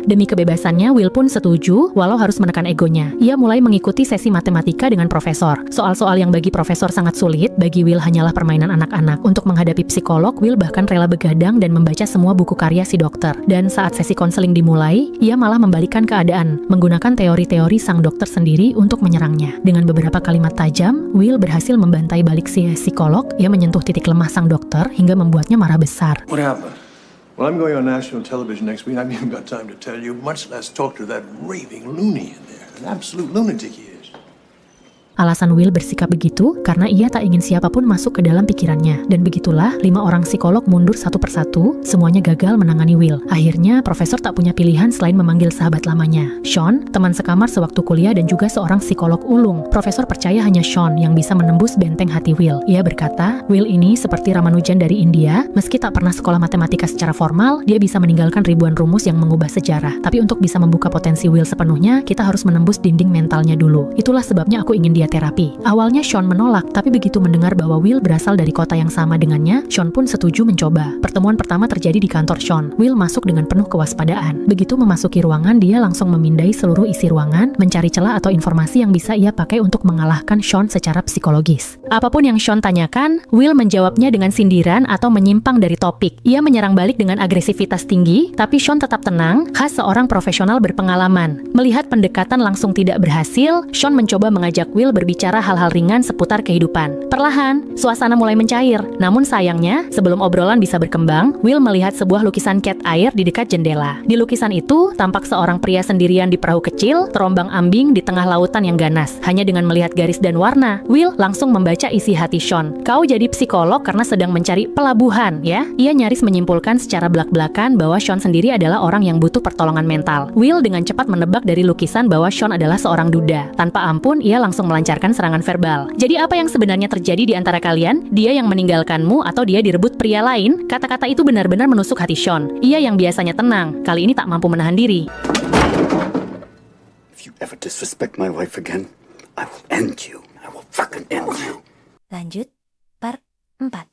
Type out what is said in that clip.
Demi kebebasannya, Will pun setuju, walau harus menekan egonya. Ia mulai mengikuti sesi matematika dengan profesor. Soal-soal yang bagi profesor sangat sulit, bagi Will hanyalah permainan anak-anak. Untuk menghadapi psikolog, Will bahkan rela begadang dan membaca semua buku karya si dokter. Dan saat sesi konseling dimulai, ia malah membalikkan keadaan, menggunakan teori-teori sang dokter sendiri untuk menyerangnya. Dengan beberapa kalimat tajam, Will berhasil membantai balik si psikolog. Ia menyentuh titik lemah sang dokter hingga membuatnya marah besar. What happened? Well, I'm going on national television next week. I haven't even got time to tell you, much less talk to that raving loony in there. An absolute lunatic he is. Alasan Will bersikap begitu karena ia tak ingin siapapun masuk ke dalam pikirannya. Dan begitulah, 5 orang psikolog mundur satu persatu, semuanya gagal menangani Will. Akhirnya, profesor tak punya pilihan selain memanggil sahabat lamanya, Sean, teman sekamar sewaktu kuliah dan juga seorang psikolog ulung. Profesor percaya hanya Sean yang bisa menembus benteng hati Will. Ia berkata, Will ini seperti Ramanujan dari India, meski tak pernah sekolah matematika secara formal, dia bisa meninggalkan ribuan rumus yang mengubah sejarah. Tapi untuk bisa membuka potensi Will sepenuhnya, kita harus menembus dinding mentalnya dulu. Itulah sebabnya aku ingin dia terapi. Awalnya Sean menolak, tapi begitu mendengar bahwa Will berasal dari kota yang sama dengannya, Sean pun setuju mencoba. Pertemuan pertama terjadi di kantor Sean. Will masuk dengan penuh kewaspadaan. Begitu memasuki ruangan, dia langsung memindai seluruh isi ruangan, mencari celah atau informasi yang bisa ia pakai untuk mengalahkan Sean secara psikologis. Apapun yang Sean tanyakan, Will menjawabnya dengan sindiran atau menyimpang dari topik. Ia menyerang balik dengan agresivitas tinggi, tapi Sean tetap tenang, khas seorang profesional berpengalaman. Melihat pendekatan langsung tidak berhasil, Sean mencoba mengajak Will berbicara hal-hal ringan seputar kehidupan. Perlahan, suasana mulai mencair. Namun sayangnya, sebelum obrolan bisa berkembang, Will melihat sebuah lukisan cat air di dekat jendela. Di lukisan itu, tampak seorang pria sendirian di perahu kecil, terombang-ambing di tengah lautan yang ganas. Hanya dengan melihat garis dan warna, Will langsung membaca isi hati Sean. Kau jadi psikolog karena sedang mencari pelabuhan, ya? Ia nyaris menyimpulkan secara belak-belakan bahwa Sean sendiri adalah orang yang butuh pertolongan mental. Will dengan cepat menebak dari lukisan bahwa Sean adalah seorang duda. Tanpa ampun, ia langsung melancarkan serangan verbal. Jadi apa yang sebenarnya terjadi di antara kalian? Dia yang meninggalkanmu atau dia direbut pria lain? Kata-kata itu benar-benar menusuk hati Sean. Ia yang biasanya tenang, kali ini tak mampu menahan diri. If you ever disrespect my wife again, I will end you. I will fucking end you. Lanjut, part 4.